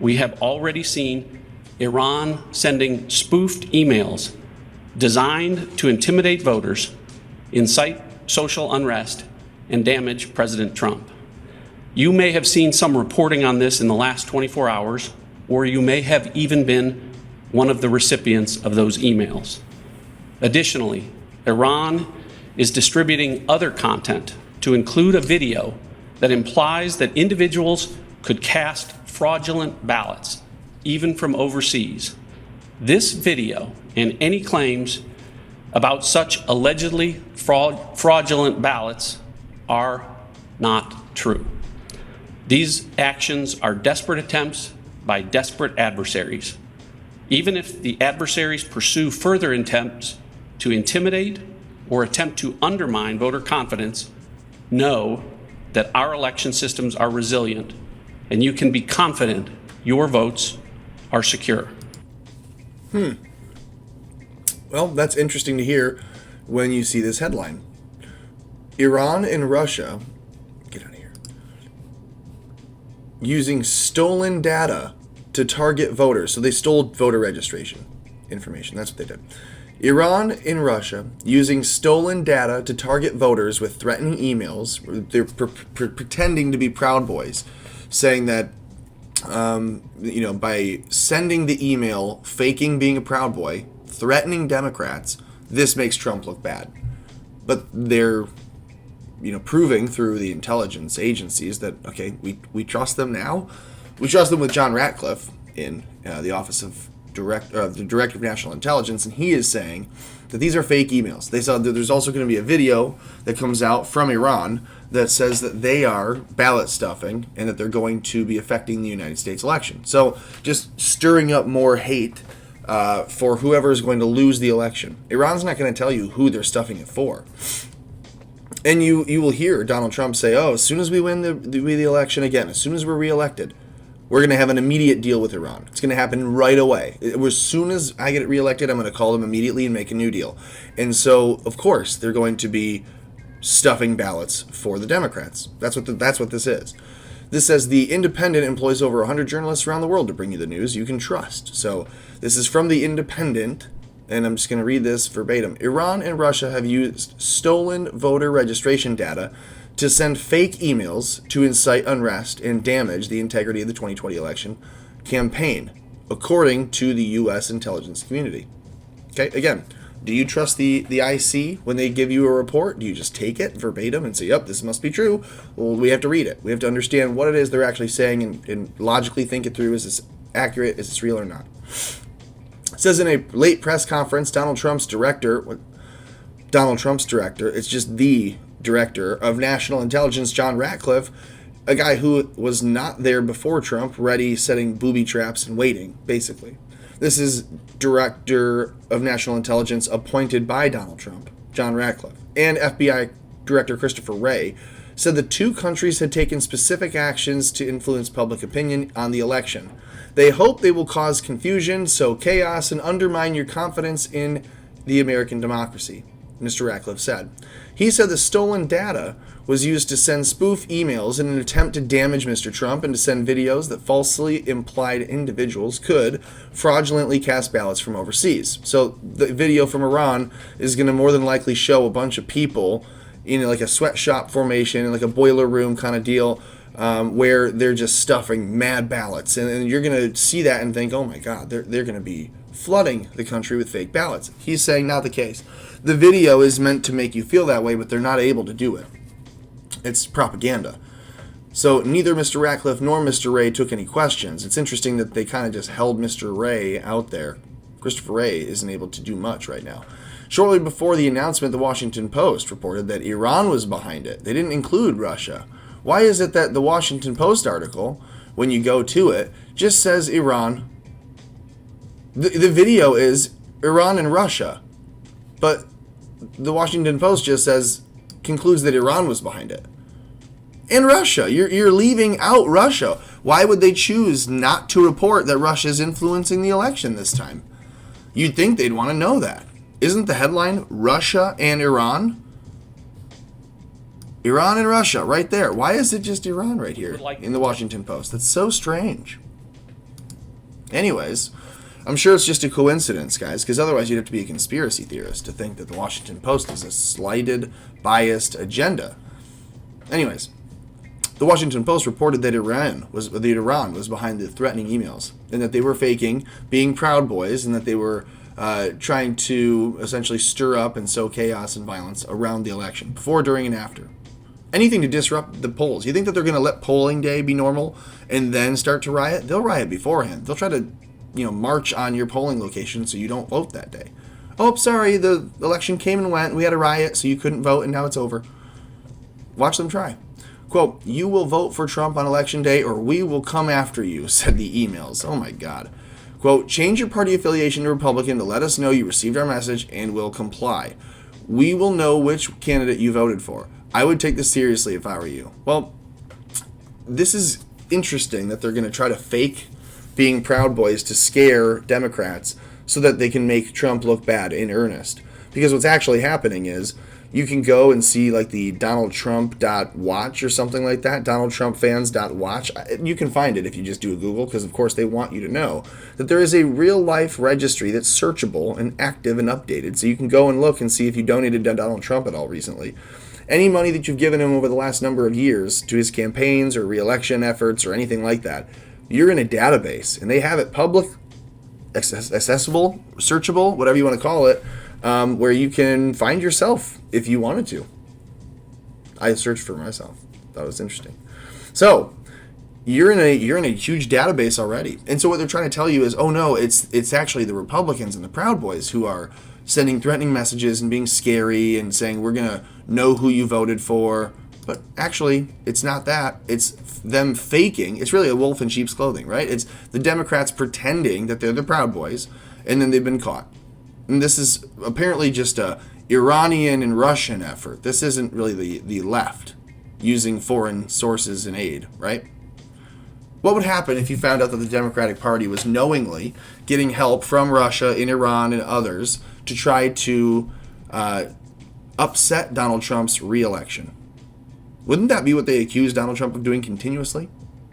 We have already seen Iran sending spoofed emails designed to intimidate voters, incite social unrest, and damage President Trump. You may have seen some reporting on this in the last 24 hours, or you may have even been one of the recipients of those emails. Additionally, Iran is distributing other content to include a video that implies that individuals could cast fraudulent ballots, even from overseas. This video and any claims about such allegedly fraudulent ballots are not true. These actions are desperate attempts by desperate adversaries. Even if the adversaries pursue further attempts to intimidate or attempt to undermine voter confidence, know that our election systems are resilient, and you can be confident your votes are secure. Well, that's interesting to hear when you see this headline. Iran and Russia, get out of here, using stolen data to target voters. So they stole voter registration information. That's what they did. Iran and Russia using stolen data to target voters with threatening emails. They're pretending to be Proud Boys, saying that by sending the email, faking being a Proud Boy, threatening Democrats, this makes Trump look bad. But they're proving through the intelligence agencies that, okay, we trust them now. We trust them with John Ratcliffe in the Office of the Director of National Intelligence, and he is saying that these are fake emails. They saw that there's also going to be a video that comes out from Iran that says that they are ballot stuffing and that they're going to be affecting the United States election. So just stirring up more hate for whoever is going to lose the election. Iran's not going to tell you who they're stuffing it for. And you will hear Donald Trump say, oh, as soon as we win the election again, as soon as we're reelected, we're going to have an immediate deal with Iran. It's going to happen right away. As soon as I get reelected, I'm going to call them immediately and make a new deal. And so, of course, they're going to be stuffing ballots for the Democrats. That's what this is. This says The Independent employs over 100 journalists around the world to bring you the news you can trust. So this is from The Independent, and I'm just going to read this verbatim. Iran and Russia have used stolen voter registration data to send fake emails to incite unrest and damage the integrity of the 2020 election campaign, according to the U.S. intelligence community. Okay, again, do you trust the IC when they give you a report? Do you just take it verbatim and say, yep, this must be true? Well, we have to read it. We have to understand what it is they're actually saying and logically think it through. Is this accurate? Is this real or not? It says in a late press conference, Donald Trump's director, it's just the Director of National Intelligence, John Ratcliffe, a guy who was not there before Trump, ready, setting booby traps and waiting, basically. This is Director of National Intelligence appointed by Donald Trump, John Ratcliffe, and FBI Director Christopher Wray said the two countries had taken specific actions to influence public opinion on the election. They hope they will cause confusion, sow chaos, and undermine your confidence in the American democracy, Mr. Ratcliffe said. He said the stolen data was used to send spoof emails in an attempt to damage Mr. Trump and to send videos that falsely implied individuals could fraudulently cast ballots from overseas. So the video from Iran is going to more than likely show a bunch of people in like a sweatshop formation, in like a boiler room kind of deal, where they're just stuffing mad ballots. And you're going to see that and think, oh my God, they're going to be flooding the country with fake ballots. He's saying not the case. The video is meant to make you feel that way, but they're not able to do it. It's propaganda. So neither Mr. Ratcliffe nor Mr. Wray took any questions. It's interesting that they kind of just held Mr. Wray out there. Christopher Wray isn't able to do much right now. Shortly before the announcement, the Washington Post reported that Iran was behind it. They didn't include Russia. Why is it that the Washington Post article, when you go to it, just says Iran? The video is Iran and Russia. But the Washington Post just concludes that Iran was behind it. And Russia. You're leaving out Russia. Why would they choose not to report that Russia is influencing the election this time? You'd think they'd want to know that. Isn't the headline Russia and Iran? Iran and Russia, right there. Why is it just Iran right here in the Washington Post? That's so strange. Anyways, I'm sure it's just a coincidence, guys, because otherwise you'd have to be a conspiracy theorist to think that the Washington Post is a slighted, biased agenda. Anyways, the Washington Post reported that Iran was behind the threatening emails, and that they were faking being Proud Boys, and that they were trying to essentially stir up and sow chaos and violence around the election, before, during, and after. Anything to disrupt the polls. You think that they're going to let polling day be normal and then start to riot? They'll riot beforehand. They'll try to, march on your polling location so you don't vote that day. Oh, sorry, the election came and went, and we had a riot, so you couldn't vote, and now it's over. Watch them try. Quote, "You will vote for Trump on election day, or we will come after you," said the emails. Oh my God. Quote, "Change your party affiliation to Republican to let us know you received our message and will comply. We will know which candidate you voted for. I would take this seriously if I were you." Well, this is interesting that they're going to try to fake being Proud Boys to scare Democrats so that they can make Trump look bad in earnest. Because what's actually happening is you can go and see like the DonaldTrump.watch or something like that, DonaldTrumpFans.watch. You can find it if you just do a Google, because of course they want you to know that there is a real life registry that's searchable and active and updated. So you can go and look and see if you donated to Donald Trump at all recently. Any money that you've given him over the last number of years to his campaigns or re-election efforts or anything like that, you're in a database, and they have it public, accessible, searchable, whatever you want to call it, where you can find yourself if you wanted to. I searched for myself. Thought it was interesting. So you're in a huge database already. And so what they're trying to tell you is, oh no, it's actually the Republicans and the Proud Boys who are sending threatening messages and being scary and saying we're gonna know who you voted for. But actually, it's not that. It's them faking. It's really a wolf in sheep's clothing, right? It's the Democrats pretending that they're the Proud Boys, and then they've been caught. And this is apparently just a Iranian and Russian effort. This isn't really the left using foreign sources and aid, right? What would happen if you found out that the Democratic Party was knowingly getting help from Russia and Iran and others to try to upset Donald Trump's re-election? Wouldn't that be what they accuse Donald Trump of doing continuously?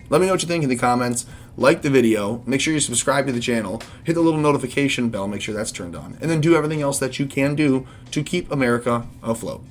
Let me know what you think in the comments. Like the video. Make sure you subscribe to the channel. Hit the little notification bell. Make sure that's turned on. And then do everything else that you can do to keep America afloat.